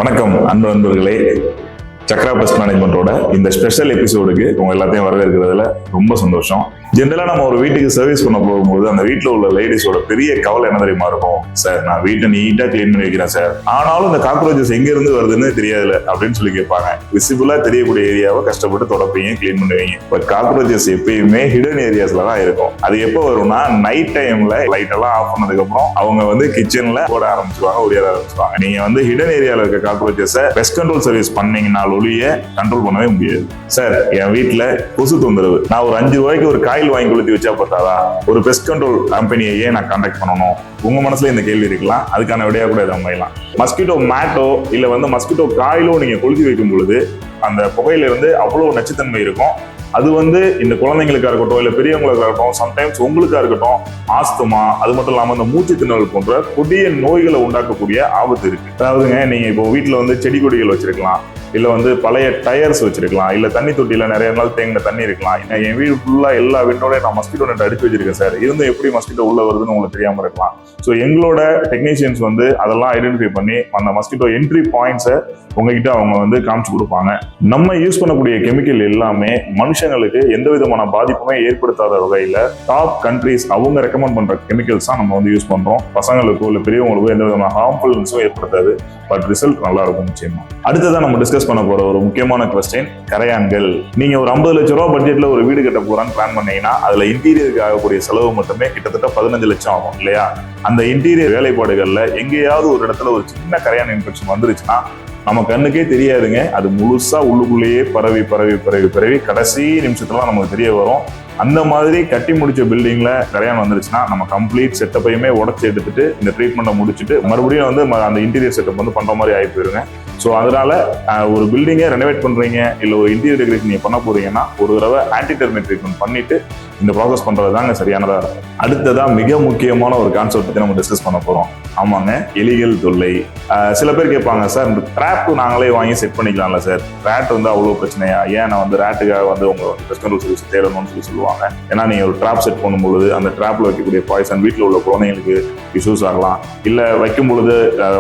வணக்கம் அன்பு நண்பர்களே. சக்ரா பெஸ்ட் மேனேஜ்மெண்டோட இந்த ஸ்பெஷல் எபிசோடுக்கு உங்க எல்லாத்தையும் வரவேற்கிறதுல ரொம்ப சந்தோஷம். ஜென்ரலா நம்ம ஒரு வீட்டுக்கு சர்வீஸ் பண்ண போகும்போது அந்த வீட்டுல உள்ள லேடிஸோட பெரிய கவலை என்ன தெரியுமா இருக்கும்? சார், நான் வீட்டை நீட்டா கிளீன் பண்ணி வைக்கிறேன் சார், ஆனாலும் இந்த காக்ரோச்சஸ் எங்க இருந்து வருதுன்னு தெரியாதுல அப்படின்னு சொல்லி கேட்பாங்க. விசிபிளா தெரியக்கூடிய ஏரியாவை கஷ்டப்பட்டு தொடப்பீங்க, கிளீன் பண்ணுவீங்க. பட் காக்ரோச்சஸ் எப்பயுமே ஹிடன் ஏரியாஸ்ல தான் இருக்கும். அது எப்போ வரும்னா நைட் டைம்ல லைட் எல்லாம் ஆஃப் பண்ணதுக்கு அப்புறம் அவங்க கிச்சன்ல ஓட ஆரம்பிச்சுவாங்க, ஒடியாட ஆரம்பிச்சுவாங்க. நீங்க ஹிடன் ஏரியால இருக்க காக்ரோச்சஸை பெஸ்ட் கண்ட்ரோல் சர்வீஸ் பண்ணீங்கன்னா ஒழிய கண்ட்ரோல் பண்ணவே முடியாது. சார், என் வீட்டுல கொசு தொந்தரவு, நான் ஒரு 5 ரூபாய்க்கு ஒரு காயில் வாங்கி கொளுத்தி வச்சா பார்த்தாதா? ஒரு பெஸ்ட் கண்ட்ரோல் கம்பெனியை ஏன் நான் கான்டாக்ட் பண்ணணும்? உங்க மனசுல இந்த கேள்வி இருக்கலாம். அதுக்கான விடையா கூட இதை அமையலாம். மஸ்கிட்டோ மேட்டோ இல்ல மஸ்கிட்டோ காயிலோ நீங்க கொளுத்தி வைக்கும் பொழுது அந்த புகையில இருந்து அவ்வளவு நச்சுத்தன்மை இருக்கும். அது இந்த குழந்தைங்களுக்கா இருக்கட்டும், இல்ல பெரியவங்களுக்கா இருக்கட்டும், சம்டைம்ஸ் உங்களுக்கா இருக்கட்டும், ஆஸ்துமா, அது மட்டும் இல்லாம அந்த மூச்சு திணறல் போன்ற கொடிய நோய்களை உண்டாக்கக்கூடிய ஆபத்து இருக்கு. அதாவதுங்க, நீங்க இப்போ வீட்டுல செடி கொடிகள் வச்சிருக்கலாம், இல்ல பழைய டயர்ஸ் வச்சிருக்கலாம், இல்ல தண்ணி தொட்டியில நிறைய நாள் தேங்கின தண்ணி இருக்கலாம். என் வீடு ஃபுல்லா எல்லா விண்டோட நான் மஸ்கிட்டோ நெட் அடிச்சு வச்சிருக்கேன் சார், இருந்தும் எப்படி மஸ்கிட்டோ உள்ள வருதுன்னு உங்களுக்கு தெரியாம இருக்கலாம். ஸோ எங்களோட டெக்னீஷியன்ஸ் அதெல்லாம் ஐடென்டிஃபை பண்ணி அந்த மஸ்கிட்டோ என்ட்ரி பாயிண்ட்ஸை உங்ககிட்ட அவங்க காமிச்சு கொடுப்பாங்க. நம்ம யூஸ் பண்ணக்கூடிய கெமிக்கல் எல்லாமே மனுஷங்களுக்கு எந்த விதமான பாதிப்புமே ஏற்படுத்தாத வகையில டாப் கண்ட்ரிஸ் அவங்க ரெக்கமெண்ட் பண்ற கெமிக்கல்ஸ் தான் நம்ம யூஸ் பண்றோம். பசங்களுக்கோ இல்ல பெரியவங்களுக்கோ எந்த விதமான ஹார்ம்ஃபுல்னஸும் ஏற்படுத்தாது. பட் ரிசல்ட் நல்லா இருக்கும் நிச்சயமா. அடுத்ததான் நம்ம டிஸ்கஸ் பண்ண போற ஒரு முக்கியமான கொஸ்டின், கரையான்கள். நீங்க ஒரு 50 லட்சம் ரூபாய் பட்ஜெட்ல ஒரு வீடு கட்ட போறான்னு பிளான் பண்ணீங்கன்னா அதுல இன்டீரியருக்கு ஆகக்கூடிய செலவு மட்டுமே கிட்டத்தட்ட 15 லட்சம் ஆகும் இல்லையா? அந்த இன்டீரியர் வேலைப்பாடுகள்ல எங்கேயாவது ஒரு இடத்துல ஒரு சின்ன கரையான் இன்ஃபெக்ஷன் வந்துருச்சுன்னா நம்ம கண்ணுக்கே தெரியாதுங்க. அது முழுசா உள்ளுக்குள்ளேயே பரவி பரவி பரவி பரவி கடைசி நிமிஷத்துல நமக்கு தெரிய வரும். அந்த மாதிரி கட்டி முடிச்ச பில்டிங்ல கரையான் வந்துருச்சுன்னா நம்ம கம்ப்ளீட் செட்டப்பையுமே உடச்சு எடுத்துட்டு இந்த ட்ரீட்மெண்ட்டை முடிச்சுட்டு மறுபடியும் அந்த இன்டீரியர் செட்டப் பண்ற மாதிரி ஆகி போயிருங்க. ஸோ அதனால ஒரு பில்டிங்கை ரெனோவேட் பண்றீங்க, இல்லை ஒரு இன்டீரியர் டெக்கரேஷன் நீங்க பண்ண போறீங்கன்னா ஒரு தடவை ஆன்டி டெர்மைட் ட்ரீட்மெண்ட் பண்ணிட்டு இந்த ப்ராசஸ் பண்றது தாங்க சரியானதா இருக்கும். அடுத்ததா மிக முக்கியமான ஒரு கான்செப்ட் பத்தி நம்ம டிஸ்கஸ் பண்ண போறோம். ஆமாங்க, எலிகள் தொல்லை. சில பேர் கேட்பாங்க, சார் இந்த ட்ராப் நாங்களே வாங்கி செட் பண்ணிக்கலாம்ல சார், ரேட் அவ்வளவு பிரச்சனையா, ஏன் நான் ரேட்டுக்காக உங்க பெஸ்ட் கண்ட்ரோல் சர்வீஸ் தேடணும்னு சொல்லுவாங்க. ஏன்னா நீங்க ஒரு ட்ராப் செட் பண்ணும்பொழுது அந்த ட்ராப்ல வைக்கக்கூடிய பாய்சன் வீட்டில் உள்ள குழந்தைங்களுக்கு இஷ்யூஸ் ஆகலாம், இல்ல வைக்கும் பொழுது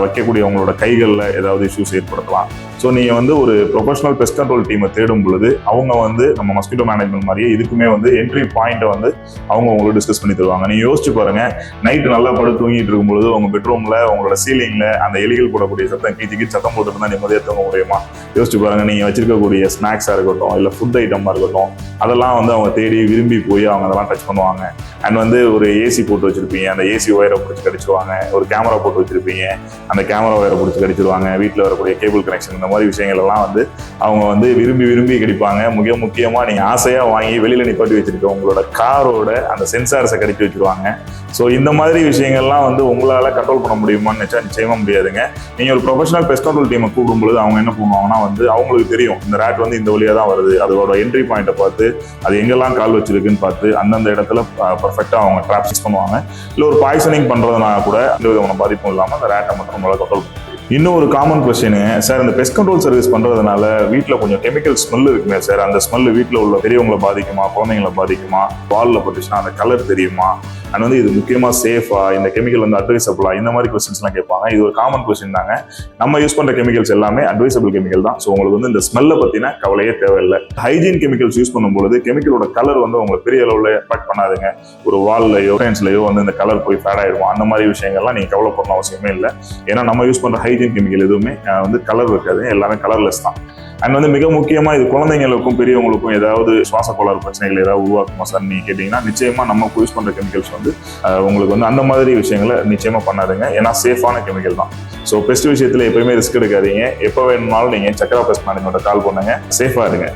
வைக்கக்கூடிய உங்களோட கைகள்ல ஏதாவது இஷ்யூஸ் ஏற்படுத்தலாம். ஸோ நீங்க ஒரு ப்ரொஃபஷனல் பெஸ்ட் கண்ட்ரோல் டீமை தேடும் பொழுது அவங்க நம்ம மஸ்கிட்டோ மேனேஜ்மெண்ட் மாதிரியே இதுக்குமே என்ட்ரி பாயிண்ட்டை அவங்க உங்களுக்கு டிஸ்கஸ் பண்ணி தருவாங்க. நீங்க யோசிச்சு பாருங்க, நைட்டு நல்லா படுத்து தூங்கிட்டு இருக்கும் பொழுது உங்க பெட்ரூம்ல உங்களோட சீலிங்ல அந்த எலிகள் போடக்கூடிய சத்தம் கீச்சு சத்தம் போட்டு இருந்தா நிம்மதியாக தூங்க முடியுமா? யோசிச்சு பாருங்க. நீங்க வச்சிருக்கக்கூடிய ஸ்நாக்ஸா இருக்கட்டும், இல்ல ஃபுட் ஐட்டமா இருக்கட்டும், அதெல்லாம் அவங்க தேடி விரும்பி போய் அவங்க அதெல்லாம் டச் பண்ணுவாங்க. அண்ட் ஒரு ஏசி போட்டு வச்சிருப்பீங்க, அந்த ஏசி ஒயரை பிடிச்சி கடிச்சிருவாங்க. ஒரு கேமரா போட்டு வச்சிருப்பீங்க, அந்த கேமரா ஒயரை பிடிச்சி கடிச்சிருவாங்க. வீட்டில் வரக்கூடிய கேபிள் கனெக்ஷன், இந்த மாதிரி விஷயங்கள் எல்லாம் அவங்க விரும்பி விரும்பி கடிப்பாங்க. மிக முக்கியமா நீங்க ஆசையா வாங்கி வெளியில நிப்பாட்டி வச்சிருக்க உங்களோட காரோட அந்த சென்சார்ஸை கடிச்சு வச்சிருவாங்க. ஸோ இந்த மாதிரி விஷயங்கள்லாம் உங்களால கண்ட்ரோல் பண்ண முடியுமான்னு நிச்சயமா முடியாதுங்க. நீங்க ஒரு ப்ரொஃபஷனல் பெஸ்ட் கண்ட்ரோல் டீமை கூடும்பொழுது அவங்க என்ன பண்ணுவாங்கன்னா அவங்களுக்கு தெரியும் இந்த ரேட் இந்த வழியா தான் வருது, அதோட என்ட்ரி பாயிண்ட்டை பார்த்து அது எங்கெல்லாம் கால் வச்சிருக்குன்னு பார்த்து அந்தந்த இடத்துல பர்ஃபெக்டா அவங்க ட்ராப் ஃபிக்ஸ் பண்ணுவாங்க. இல்லை ஒரு பாய்சனிங் பண்றதுனால கூட எந்த விதமான பாதிப்பும் இல்லாமல் அந்த ரேட்டை மட்டும் நம்மளால கண்ட்ரோல் பண்ண முடியும். இன்னும் ஒரு காமன் கொஸ்டின், சார் இந்த பெஸ்ட் கண்ட்ரோல் சர்வீஸ் பண்றதுனால வீட்டில் கொஞ்சம் கெமிக்கல் ஸ்மெல் இருக்குமே சார், அந்த ஸ்மெல் வீட்டில் உள்ள பெரியவங்களை பாதிக்குமா, குழந்தைங்களை பாதிக்குமா, வாலில் பட்டுச்சுன்னா அந்த கலர் தெரியுமா, அண்ட் இது முக்கியமா சேஃபா, இந்த கெமிக்கல் அட்வைசபிளா, இந்த மாதிரி கொஸ்டின்ஸ் எல்லாம் கேட்பாங்க. இது ஒரு காமன் கொஸ்டின் தாங்க. நம்ம யூஸ் பண்ற கெமிக்கல்ஸ் எல்லாமே அட்வைசபிள் கெமிக்கல் தான். ஸோ உங்களுக்கு இந்த ஸ்மெல்லை பத்தின கவலையே தேவையில்லை. ஹைஜீன் கெமிக்கல்ஸ் யூஸ் பண்ணும்போது கெமிக்கலோட கலர் உங்களுக்கு பெரிய அளவில் எஃபெக்ட் பண்ணாதுங்க. ஒரு வால்லயோ டைன்ஸ்லயோ இந்த கலர் போய் ஃபேட் ஆயிடும். அந்த மாதிரி விஷயங்கள்லாம் நீங்க கவலைப்படணும் அவசியமே இல்லை. ஏன்னா நம்ம யூஸ் பண்ற ஹைஜீன் கெமிக்கல் எதுவுமே கலர் இருக்காது, எல்லாமே கலர்லெஸ் தான். அண்ட் மிக முக்கியமா இது குழந்தைங்களுக்கும் பெரியவங்களுக்கும் ஏதாவது சுவாச கோளாறு பிரச்சனைகள் ஏதாவது உருவாக்குமா சார் நீங்க கேட்டீங்கன்னா நிச்சயமா நம்ம யூஸ் பண்ற கெமிக்கல்ஸ் உங்களுக்கு அந்த மாதிரி விஷயங்களை நிச்சயமா பண்ணாதுங்க. ஏன்னா சேஃபான கெமிக்கல் தான். ஸோ பெஸ்ட் விஷயத்துல எப்பயுமே ரிஸ்க் எடுக்காதீங்க. எப்போ வேணும்னாலும் நீங்க சக்ரா பெஸ்ட் மேனேஜ்மெண்ட்டை கால் பண்ணுங்க. சேஃபா இருங்க.